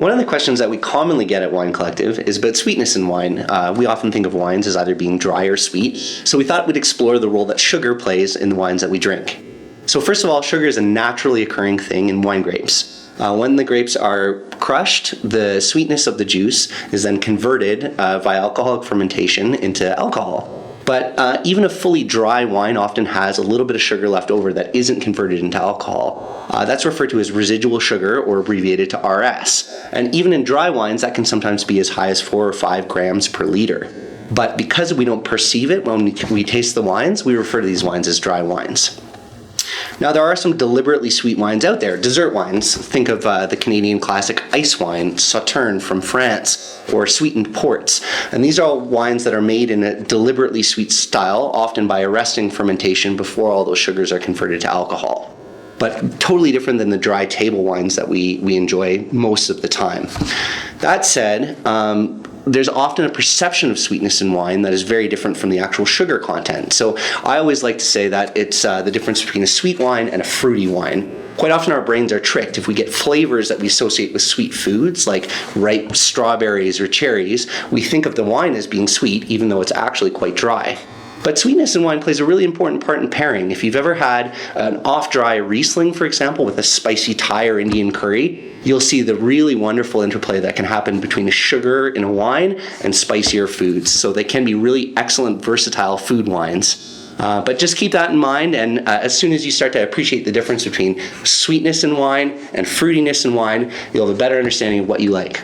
One of the questions that we commonly get at Wine Collective is about sweetness in wine. We often think of wines as either being dry or sweet, so we thought we'd explore the role that sugar plays in the wines that we drink. So first of all, sugar is a naturally occurring thing in wine grapes. When the grapes are crushed, the sweetness of the juice is then converted via alcoholic fermentation into alcohol. But even a fully dry wine often has a little bit of sugar left over that isn't converted into alcohol. That's referred to as residual sugar, or abbreviated to RS. And even in dry wines, that can sometimes be as high as 4 or 5 grams per liter. But because we don't perceive it when we taste the wines, we refer to these wines as dry wines. Now, there are some deliberately sweet wines out there, dessert wines. Think of the Canadian classic ice wine, Sauterne from France, or sweetened ports. And these are all wines that are made in a deliberately sweet style, often by arresting fermentation before all those sugars are converted to alcohol. But totally different than the dry table wines that we enjoy most of the time. That said, there's often a perception of sweetness in wine that is very different from the actual sugar content. So I always like to say that it's the difference between a sweet wine and a fruity wine. Quite often our brains are tricked. If we get flavors that we associate with sweet foods, like ripe strawberries or cherries, we think of the wine as being sweet, even though it's actually quite dry. But sweetness in wine plays a really important part in pairing. If you've ever had an off-dry Riesling, for example, with a spicy Thai or Indian curry, you'll see the really wonderful interplay that can happen between sugar in a wine and spicier foods. So they can be really excellent, versatile food wines. But just keep that in mind, and as soon as you start to appreciate the difference between sweetness in wine and fruitiness in wine, you'll have a better understanding of what you like.